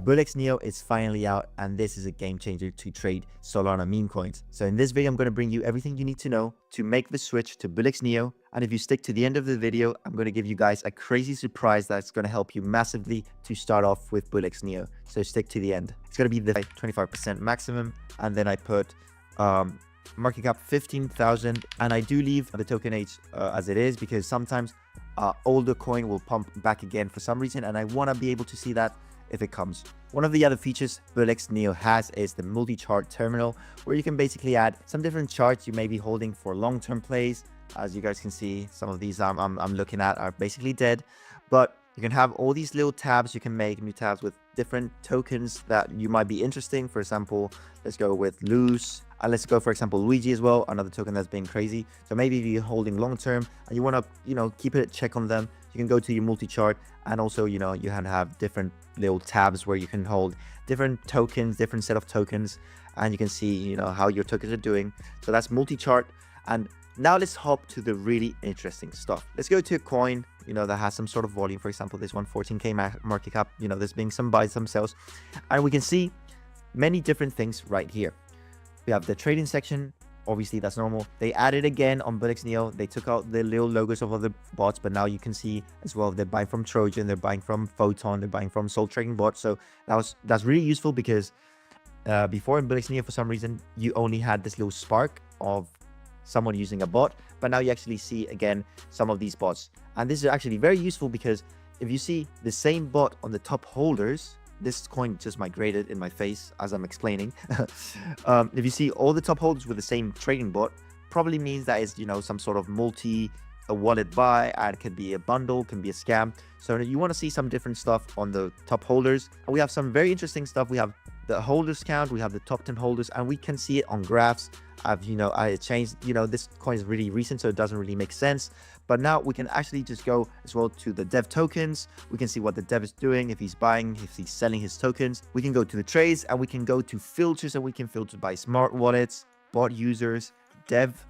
Bullix Neo is finally out, and this is a game changer to trade Solana meme coins. So in this video, I'm going to bring you everything you need to know to make the switch to Bullix Neo. And if you stick to the end of the video, I'm going to give you guys a crazy surprise that's going to help you massively to start off with Bullix Neo. So stick to the end. It's going to be the 25% maximum, and then I put market cap 15,000, and I do leave the token age as it is because sometimes older coin will pump back again for some reason, and I want to be able to see that if it comes. One of the other features Bullix Neo has is the multi-chart terminal, where you can basically add some different charts you may be holding for long-term plays. As you guys can see, some of these I'm looking at are basically dead, but you can have all these little tabs. You can make new tabs with different tokens that you might be interesting. For example, let's go with Loose, and let's go, for example, Luigi as well, another token that's been crazy. So maybe if you're holding long term and you want to, keep a check on them, you can go to your multi-chart, and also, you can have different little tabs where you can hold different tokens, different set of tokens, and you can see, how your tokens are doing. So that's multi-chart. And now let's hop to the really interesting stuff. Let's go to a coin, that has some sort of volume. For example, this one, 14K market cap, there's being some buys, some sells, and we can see many different things right here. We have the trading section. Obviously, that's normal. They added again on Bullix Neo. They took out the little logos of other bots, but now you can see as well they're buying from Trojan, they're buying from Photon, they're buying from Soul Trading Bot. So that's really useful because before in Bullix Neo, for some reason, you only had this little spark of someone using a bot, but now you actually see again some of these bots. And this is actually very useful because if you see the same bot on the top holders, this coin just migrated in my face as I'm explaining. If you see all the top holders with the same trading bot, probably means that is some sort of wallet buy, and it could be a bundle, can be a scam. So you want to see some different stuff on the top holders. And we have some very interesting stuff. We have the holders count, we have the top 10 holders, and we can see it on graphs. I changed, this coin is really recent, so it doesn't really make sense. But now we can actually just go as well to the dev tokens. We can see what the dev is doing, if he's buying, if he's selling his tokens. We can go to the trades, and we can go to filters, and we can filter by smart wallets, bot users, dev,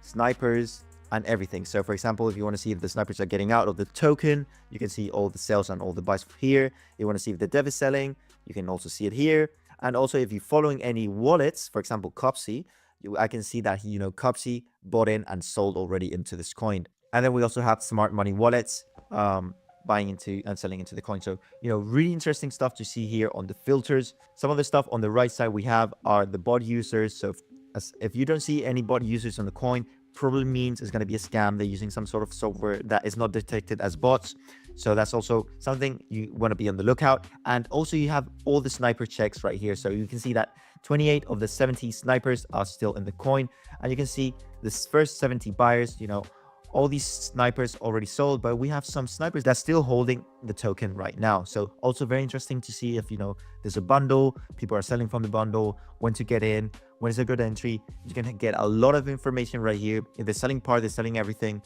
snipers, and everything. So for example, if you want to see if the snipers are getting out of the token, you can see all the sales and all the buys here. You want to see if the dev is selling, you can also see it here. And also if you're following any wallets, for example, Copsy, I can see that, Copsy bought in and sold already into this coin. And then we also have smart money wallets, buying into and selling into the coin. So, really interesting stuff to see here on the filters. Some of the stuff on the right side we have are the bot users. So if you don't see any bot users on the coin, probably means it's going to be a scam. They're using some sort of software that is not detected as bots. So that's also something you want to be on the lookout. And also you have all the sniper checks right here. So you can see that 28 of the 70 snipers are still in the coin. And you can see this first 70 buyers, all these snipers already sold, but we have some snipers that's still holding the token right now. So also very interesting to see if, there's a bundle, people are selling from the bundle, when to get in, when is a good entry. You can get a lot of information right here. If they're selling part, they're selling everything.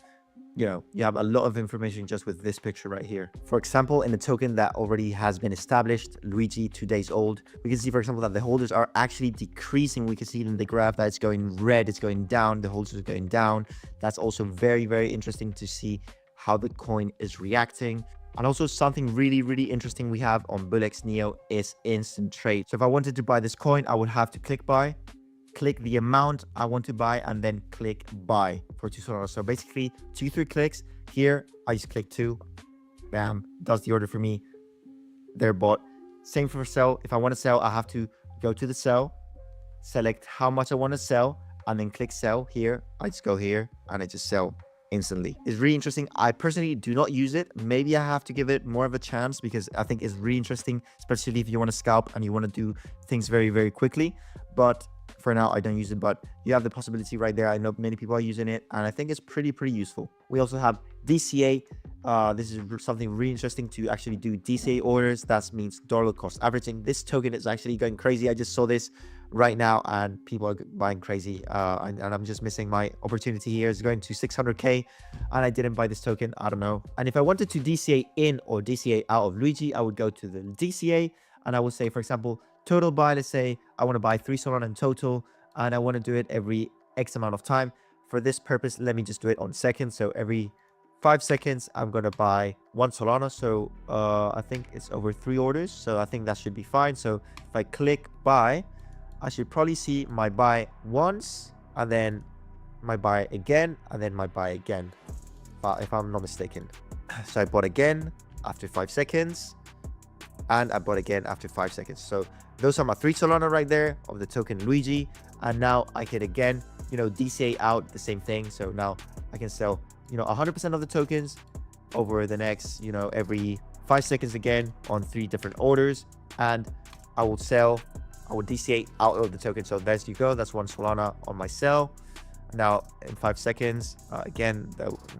You have a lot of information just with this picture right here. For example, in a token that already has been established, Luigi, 2 days old, we can see, for example, that the holders are actually decreasing. We can see in the graph that it's going red, it's going down, the holders are going down. That's also very, very interesting to see how the coin is reacting. And also something really, really interesting we have on Bullix Neo is instant trade. So if I wanted to buy this coin, I would have to click buy, click the amount I want to buy, and then click buy for $2. So basically 2-3 clicks. Here I just click 2, bam, does the order for me. They're bought. Same for sell. If I want to sell, I have to go to the sell, select how much I want to sell, and then click sell. Here I just go here and I just sell instantly. It's really interesting. I personally do not use it. Maybe I have to give it more of a chance because I think it's really interesting, especially if you want to scalp and you want to do things very, very quickly. But for now, I don't use it, but you have the possibility right there. I know many people are using it, and I think it's pretty useful. We also have DCA. This is something really interesting to actually do DCA orders. That means dollar cost averaging. This token is actually going crazy. I just saw this right now, and people are buying crazy. And I'm just missing my opportunity here. It's going to 600K, and I didn't buy this token. I don't know. And if I wanted to DCA in or DCA out of Luigi, I would go to the DCA, and I would say, for example, total buy. Let's say I want to buy 3 Solana in total, and I want to do it every X amount of time. For this purpose, let me just do it on seconds. So every 5 seconds, I'm gonna buy 1 Solana. So I think it's over 3 orders, so I think that should be fine. So if I click buy, I should probably see my buy once, and then my buy again, and then my buy again, if I'm not mistaken. So I bought again after 5 seconds, and I bought again after 5 seconds. So those are my 3 Solana right there of the token Luigi. And now I can again, DCA out the same thing. So now I can sell, 100% of the tokens over the next, every 5 seconds again on 3 different orders. And I will DCA out of the token. So there you go. That's 1 Solana on my sell. Now in 5 seconds, again,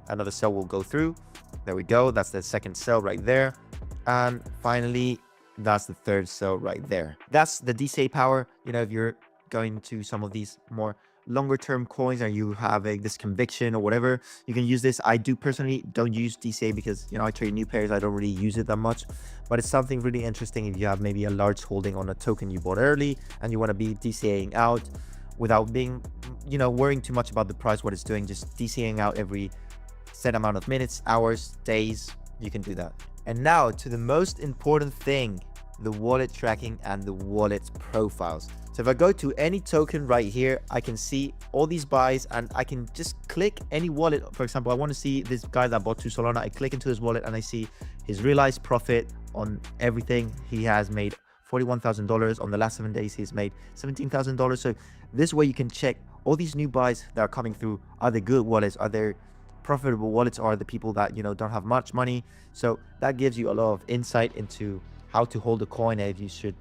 another sell will go through. There we go. That's the second sell right there. And finally, that's the third sell right there. That's the DCA power. If you're going to some of these more longer term coins, and you have this conviction or whatever, you can use this. I do personally don't use DCA because I trade new pairs. I don't really use it that much, but it's something really interesting if you have maybe a large holding on a token you bought early and you want to be DCAing out without being worrying too much about the price, what it's doing. Just DCAing out every set amount of minutes, hours, days. You can do that. And now to the most important thing, the wallet tracking and the wallet profiles. So if I go to any token right here, I can see all these buys, and I can just click any wallet. For example, I want to see this guy that bought 2 Solana. I click into his wallet and I see his realized profit on everything. He has made $41,000 on the last 7 days. He's made $17,000. So this way you can check all these new buys that are coming through. Are they good wallets? Are they profitable wallets? Are the people that don't have much money? So that gives you a lot of insight into how to hold a coin, and if you should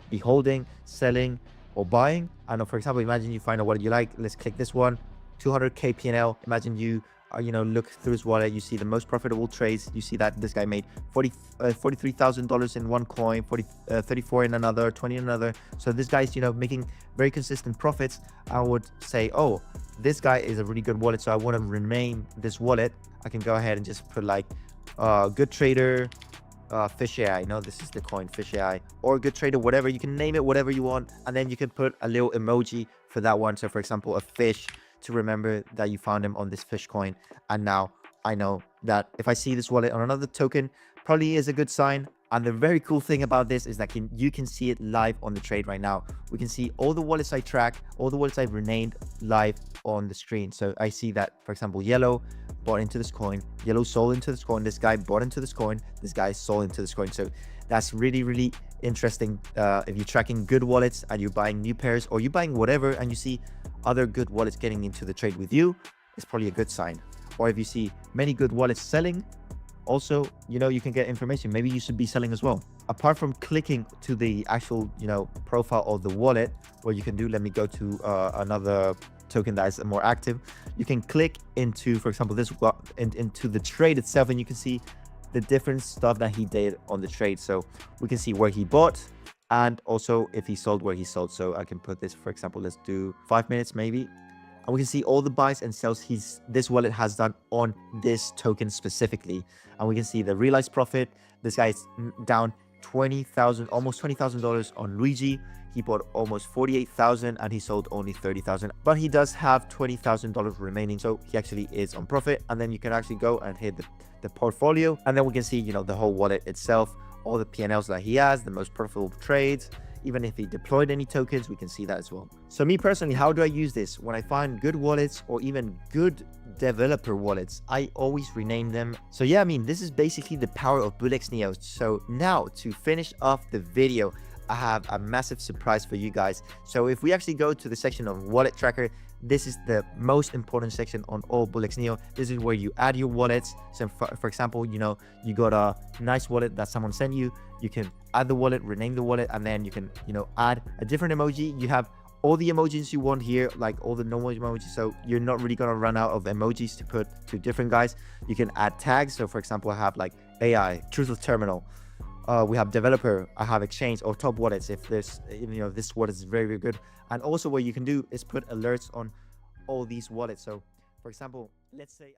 be holding, selling, or buying. I know, for example, imagine you find a wallet you like. Let's click this one, 200k PNL. Imagine you look through his wallet, you see the most profitable trades. You see that this guy made $43,000 in one coin, 34 in another, 20 in another. So this guy's making very consistent profits. I would say, oh, this guy is a really good wallet, so I want to rename this wallet. I can go ahead and just put like good trader, Fish AI. No, this is the coin Fish AI, or good trader, whatever. You can name it whatever you want, and then you can put a little emoji for that one. So for example, a fish, to remember that you found him on this fish coin. And now I know that if I see this wallet on another token, probably is a good sign. And the very cool thing about this is that you can see it live on the trade right now. We can see all the wallets I track, all the wallets I've renamed live on the screen. So I see that, for example, yellow bought into this coin, yellow sold into this coin, this guy bought into this coin, this guy sold into this coin. So that's really, really interesting. If you're tracking good wallets and you're buying new pairs, or you're buying whatever, and you see other good wallets getting into the trade with you, it's probably a good sign. Or if you see many good wallets selling, also, you can get information. Maybe you should be selling as well. Apart from clicking to the actual, profile of the wallet, what you can do, let me go to another token that is more active. You can click into, for example, this into the trade itself, and you can see the different stuff that he did on the trade. So we can see where he bought, and also if he sold, where he sold. So I can put this, for example, let's do 5 minutes maybe. And we can see all the buys and sells this wallet has done on this token specifically. And we can see the realized profit. This guy is down $20,000, almost $20,000 on Luigi. He bought almost 48,000 and he sold only 30,000. But he does have $20,000 remaining, so he actually is on profit. And then you can actually go and hit the portfolio, and then we can see the whole wallet itself, all the PNLs that he has, the most profitable trades. Even if he deployed any tokens, we can see that as well. So me personally, how do I use this? When I find good wallets or even good developer wallets, I always rename them. So yeah, this is basically the power of Bullix Neo. So now to finish off the video, I have a massive surprise for you guys. So if we actually go to the section of wallet tracker, this is the most important section on all Bullix Neo. This is where you add your wallets. So for example, you got a nice wallet that someone sent you. You can add the wallet, rename the wallet, and then you can, add a different emoji. You have all the emojis you want here, like all the normal emojis. So you're not really going to run out of emojis to put to different guys. You can add tags. So for example, I have like AI, Truthless Terminal. We have developer, I have exchange, or top wallets if this wallet is very, very good. And also what you can do is put alerts on all these wallets. So for example, let's say